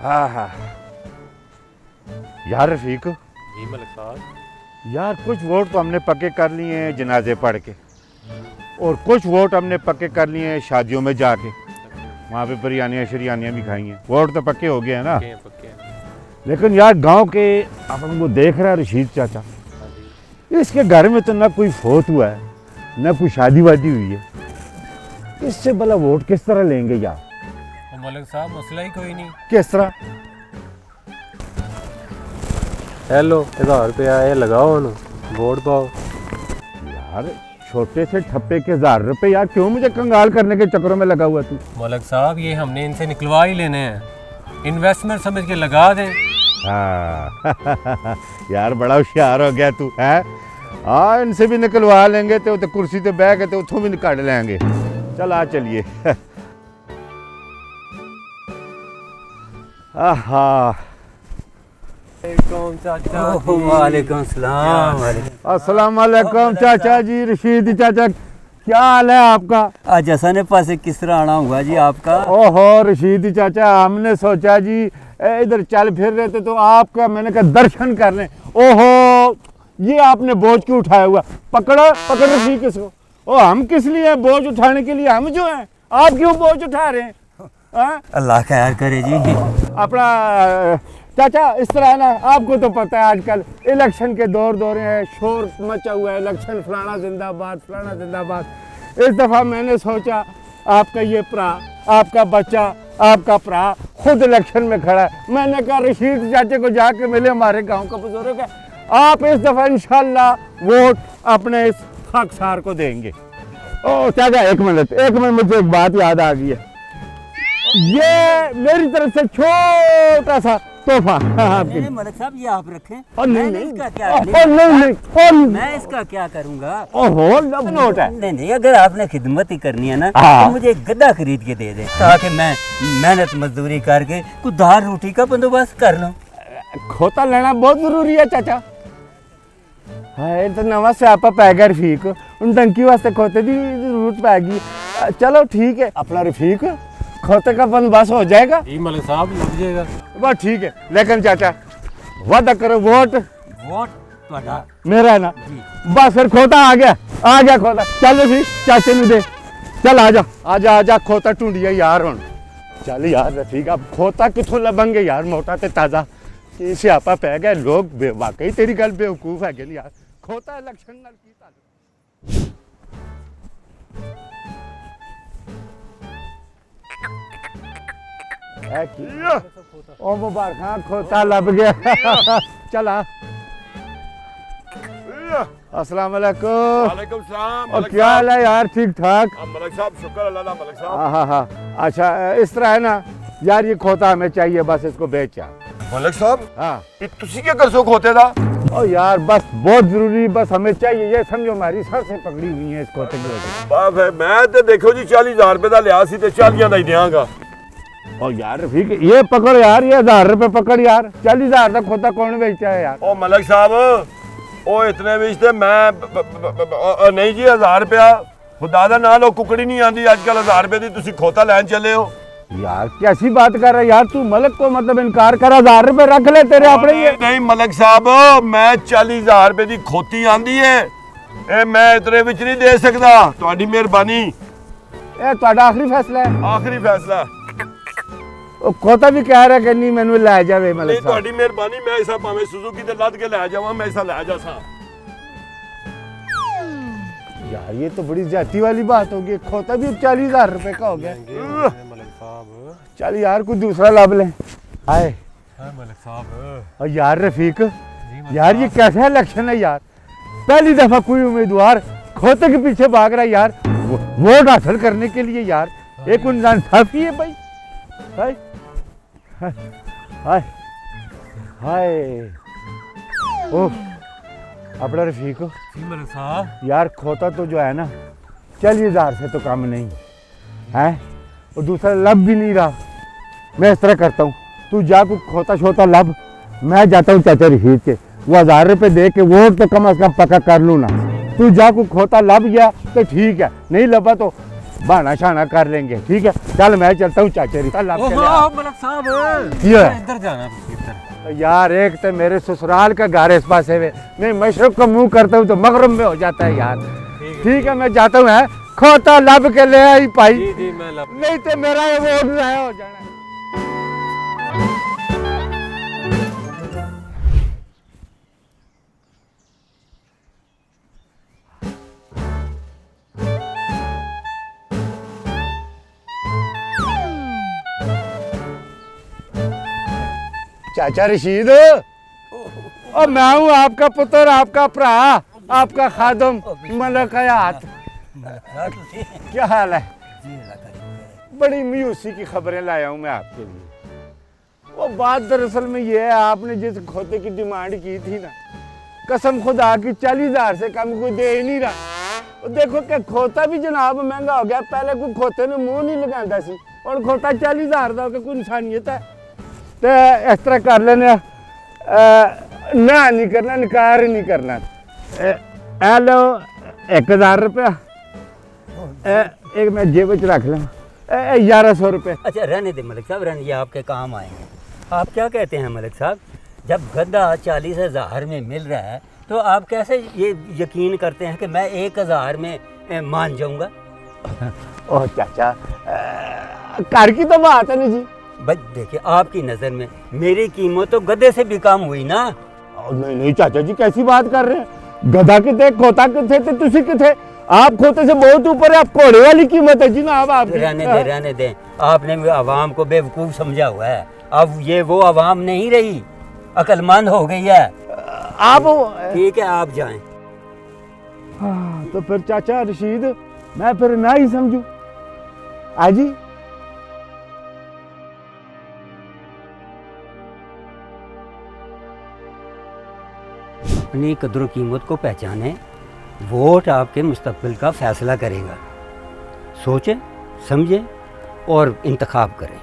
हाँ हाँ यार रफीक। जी मलिक साहब। यार कुछ वोट तो हमने पक्के कर लिए हैं जनाजे पढ़ के, और कुछ वोट हमने पक्के कर लिए हैं शादियों में जाके, वहाँ पे बिरयानियाँ शरियानियाँ भी खाई हैं। वोट तो पक्के हो गए हैं ना, पक्के हैं। लेकिन यार गांव के अपन को देख रहा है रशीद चाचा, हाँ जी। इसके घर में तो ना कोई फोत हुआ है ना कोई शादी वादी हुई है, इससे भला वोट किस तरह लेंगे यार? मलिक साहब मसला ही कोई नहीं। किस तरह? हेलो 1000 रुपया ये लगाओ ना, वोट पाओ। यार छोटे से ठप्पे के 1000 रुपए यार क्यों मुझे कंगाल करने के चक्करों में लगा हुआ तू? मलिक साहब ये हमने इनसे निकलवा ही लेने हैं, इन्वेस्टमेंट समझ के लगा दें। हाँ यार बड़ा होशियार हो गया तू है। हाँ इनसे भी निकलवा लेंगे तो कुर्सी पे बैठ के तो उठों भी निकाल लेंगे। चल आ चलिए। वालेकुम सलाम। अस्सलाम वालेकुम चाचा जी, रशीद चाचा, क्या हाल है आपका? आज असाने पास किस तरह आना हुआ जी आपका? ओहो रशीद चाचा, हमने सोचा जी इधर चल फिर रहे थे तो आपका मैंने कहा दर्शन कर लें। ओहो ये आपने बोझ क्यों उठाया हुआ? पकड़ो पकड़ रशीद इसको। ओ हम किस लिए बोझ उठाने के लिए हम जो हैं, आप क्यों बोझ उठा रहे हैं? अल्लाह खैर करे जी। अपना चाचा इस तरह है ना, आपको तो पता है आजकल इलेक्शन के दौर हैं, शोर मचा हुआ है, इलेक्शन फलाना जिंदाबाद फलाना जिंदाबाद। इस दफ़ा मैंने सोचा आपका ये भरा, आपका बच्चा, आपका भरा खुद इलेक्शन में खड़ा है। मैंने कहा रशीद चाचे को जाके मिले, हमारे गांव का बुजुर्ग है, आप इस दफ़ा इंशाल्लाह वोट अपने इस खाकसार को देंगे। ओ चाचा एक मिनट मुझे एक बात याद आ गई है, ये मेरी तरफ से छोटा सा तोहफा आपके लिए। मलिक साहब ये आप रखें। और नहीं इसका क्या मैं इसका क्या करूंगा? ओहो नोट है। नहीं अगर आपने खिदमत ही करनी है ना हाँ। तो मुझे एक गद्दा खरीद के दे दे, ताकि मैं मेहनत मजदूरी करके कुछ दाल रोटी का बंदोबस्त कर लूं। खोता लेना बहुत जरूरी है चाचा। हाय तो नवा स्यापा पै गया रफीक, उन टंकी वास्ते खोते की जरूरत पैगी। चलो ठीक है अपना रफीक, खोते का बंदोबस्त हो जाएगा। जी मलिक साहब लग जाएगा। बस ठीक है, लेकिन चाचा वादा करो वोट ਤੁਹਾਡਾ मेरा है ना जी। बस फिर खोता आ गया खोता। चल रफीक चाचे ने दे, चल आजा खोता ढूंढिए यार हुण। चल यार रफीक अब खोता किथों लभंगे यार, मोटा ते ताजा की स्यापा पै गया। लोग वाकई तेरी गल बेवकूफ है यार, खोता इलेक्शन नाल की ताल्लुक? ओ मुबारक खोता लभ गया। चला अस्सलाम वालेकुम। वालेकुम सलाम। और क्या हाल है यार? ठीक ठाक? मलिक साहब शुक्र अल्लाह दा मलिक साहब। हाँ अच्छा इस तरह है ना यार, ये खोता हमें चाहिए, बस इसको बेच यार। मलिक साहब हाँ ये तुसी क्या कर सो खोते दा? और यार बस बहुत जरूरी, बस हमें चाहिए, ये समझो हमारी सर से पकड़ी हुई है इस खोते की वजह। बाप है मैं ते देखो जी 40,000 रुपए दा लिया सी ते 40 दा ही देंगा। और यार रफीक ये पकड़ यार, ये 1000 रुपए पकड़ यार, 40,000 का खोता कौन बेचता है यार? ओ मलिक साहब ओ इतने विच ते मैं नहीं जी 1000 रुपया खुदा दा ना लो, कुकड़ी नहीं आंदी आजकल 1000 रुपए दी तुसी खोता लैन चले हो। यार कैसी बात कर रहा है यार तू? मलिक को मतलब इनकार कर, 1000 रुपए रख ले तेरे अपने। ये नहीं मलिक साहब मैं 40,000 रुपए दी खोती आंदी है, ए मैं इतने विच नहीं दे सकदा। तुम्हारी मेहरबानी, ये ਤੁਹਾਡਾ आखिरी फैसला है? आखिरी फैसला। ਉਹ खोता भी कह रहा कि नहीं मैंने लै जावे नहीं मलिक साहब। ਤੁਹਾਡੀ ਮਿਹਰਬਾਨੀ, ਮੈਂ ਇਸਾ ਭਾਵੇਂ ਸੁਜ਼ੂਕੀ ਤੇ ਲੱਦ ਕੇ ਲੈ ਜਾਵਾਂ, ਮੈਂ ਇਸਾ ਲੈ ਜਾਸਾਂ। यार ये तो बड़ी ज्यादती वाली बात होगी, खोता भी 40,000 रुपए का हो गया। मलिक साहब। चल यार कुछ दूसरा लब ले। हाय मलिक साहब। और यार रफीक यार ये कैसा इलेक्शन है यार? पहली दफा कोई उम्मीदवार खोते के पीछे भाग रहा है यार वोट हासिल करने के लिए यार। एक इंसाफी है भाई। हाय हाय हाय ओह अपना रफीक जी मलिक साहब। यार खोता तो जो है ना 40,000 से तो कम नहीं है, और दूसरा लब भी नहीं रहा। मैं इस तरह करता हूँ, तू जा को खोता शोता लब, मैं जाता हूँ चाचा रशीद के, वो 1000 रुपये दे के वोट तो कम अज कम पक्का कर लूँ ना। तू जा को खोता लब गया तो ठीक है, नहीं लबा तो बहाना शाना कर लेंगे, ठीक है। चल मैं चलता हूँ चाचा जी। चल आप चले आओ। मलिक साहब ये इधर जाना इधर। यार एक तो मेरे ससुराल का घर इस पासे में, मैं मशरक का मुंह करता हूँ तो मगरब में हो जाता है यार। ठीक है मैं जाता हूँ, है खोता लब के ले आई भाई, जी जी मैं लब नहीं तो मेरा ये वोट ज़ाया हो जाना। चाचा रशीद, और मैं हूँ आपका पुत्र, आपका भरा, आपका खादम मलक हयात। क्या हाल है? बड़ी मायूसी की खबरें लाया हूँ मैं आपके लिए। वो बात दरअसल में ये है, आपने जिस खोते की डिमांड की थी ना, कसम खुदा की 40,000 से कम कोई दे ही नहीं रहा। वो देखो कि खोता भी जनाब महंगा हो गया, पहले कोई खोते ने मुंह नहीं लगाता सी, और खोता 40,000 का कोई इंसानियत है। तो इस तरह कर लेने, ना नहीं करना, निकार नहीं करना। ए लो 1,000 रुपया, एक मैं जेब च रख लूँ, 1100 रुपये। अच्छा रहने दे मलिक साहब, रहने, ये आपके काम आएंगे। आप क्या कहते हैं मलिक साहब, जब गद्दा 40,000 में मिल रहा है तो आप कैसे ये यकीन करते हैं कि मैं 1,000 में मान जाऊंगा? ओह चाचा, घर की तो बात है ना जी। बस देखिए, आपकी नज़र में मेरी कीमत तो गधे से भी कम हुई ना। नहीं नहीं चाचा जी, कैसी बात कर रहे हैं? गधा किथे, खोता किथे, तो तुसी किथे? आप खोते से बहुत ऊपर है, आप घोड़े वाली कीमत है जी ना। अब आप रहने दे, आपने आवाम को बेवकूफ़ समझा हुआ है। अब ये वो आवाम नहीं रही, अक्लमंद हो गई है। आप ठीक है, आप जाएं। तो फिर चाचा रशीद, मैं फिर ना ही समझू आजी। अपनी कदर कीमत को पहचानें, वोट आपके मुस्तकबिल का फैसला करेगा। सोचें, समझें और इंतखाब करें।